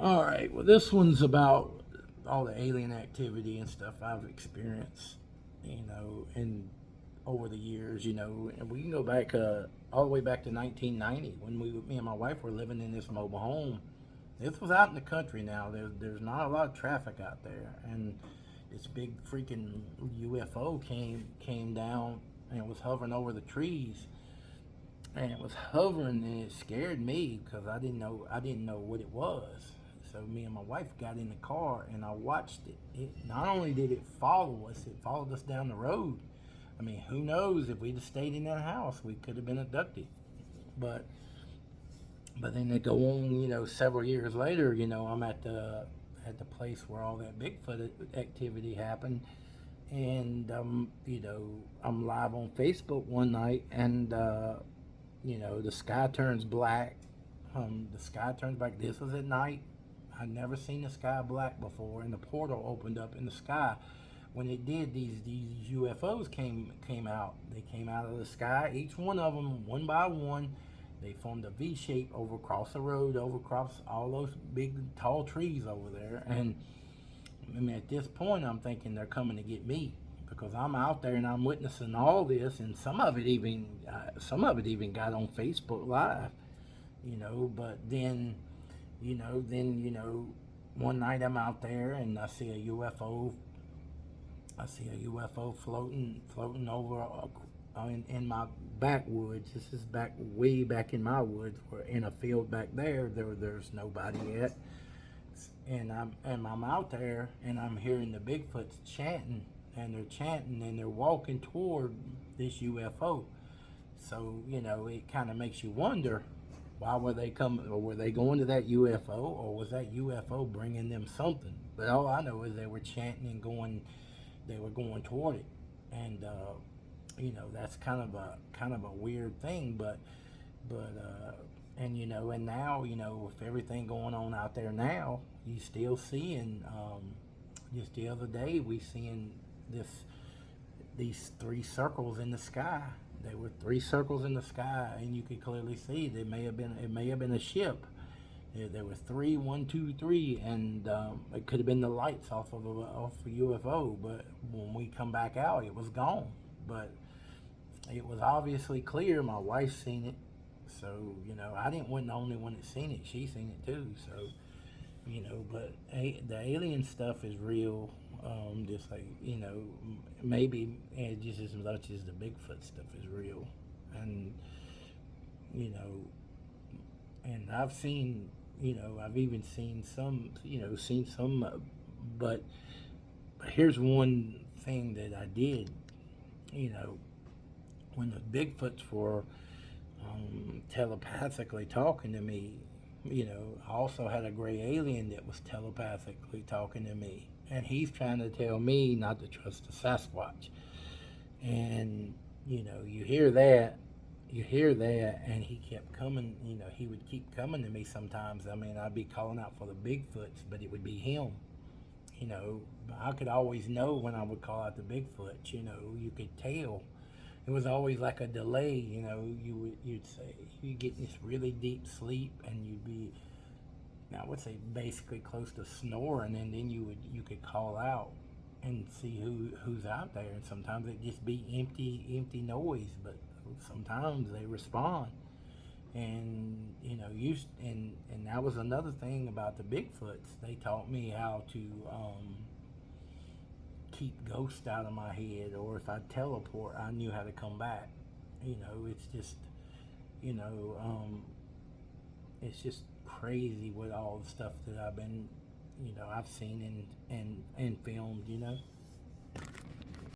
All right. Well, this one's about all the alien activity and stuff I've experienced, and over the years, and we can go back all the way back to 1990 when me and my wife were living in this mobile home. This was out in the country now. There's not a lot of traffic out there, and this big freaking UFO came down and it was hovering over the trees, and it was hovering and it scared me because I didn't know what it was. So me and my wife got in the car and I watched it. It not only did it follow us, it followed us down the road. I mean, who knows, if we'd have stayed in that house, we could have been abducted. But but then they go on, several years later, I'm at the place where all that Bigfoot activity happened, and I'm live on Facebook one night, and the sky turns black. The sky turns black. This was at night. I'd never seen the sky black before, and the portal opened up in the sky. When it did, these UFOs came out. They came out of the sky. Each one of them, one by one, they formed a V shape over across the road, over across all those big tall trees over there. And I mean, at this point, I'm thinking they're coming to get me because I'm out there and I'm witnessing all this, and some of it even got on Facebook Live, But then, one night I'm out there and I see a UFO. I see a UFO floating over in my backwoods. This is way back in my woods, where in a field back there's nobody yet. And I'm out there and I'm hearing the Bigfoots chanting, and they're chanting and they're walking toward this UFO. So it kind of makes you wonder, why were they coming, or were they going to that UFO, or was that UFO bringing them something? But all I know is they were chanting and they were going toward it, and that's kind of a weird thing, and now, with everything going on out there now, you still seeing, just the other day we seeing this these three circles in the sky. There were three circles in the sky, and you could clearly see it may have been a ship. There were three, one, two, three, and it could have been the lights off a UFO. But when we come back out, it was gone. But it was obviously clear. My wife seen it, so I didn't wasn't the only one that seen it. She seen it too. So but the alien stuff is real. Just like maybe just as much as the Bigfoot stuff is real, and you know, and I've even seen some, but here's one thing that I did, you know, when the Bigfoots were telepathically talking to me, I also had a gray alien that was telepathically talking to me, and he's trying to tell me not to trust the Sasquatch. And you hear that, and he kept coming. He would keep coming to me sometimes. I mean, I'd be calling out for the Bigfoots, but it would be him. I could always know when I would call out the Bigfoots. You could tell. It was always like a delay. You'd say you get in this really deep sleep, and you'd be, I would say, basically close to snoring, and then you could call out and see who's out there. And sometimes it just be empty noise, but sometimes they respond. And and that was another thing about the Bigfoots. They taught me how to keep ghosts out of my head, or if I teleport, I knew how to come back. It's just you know it's just crazy with all the stuff that I've seen and filmed.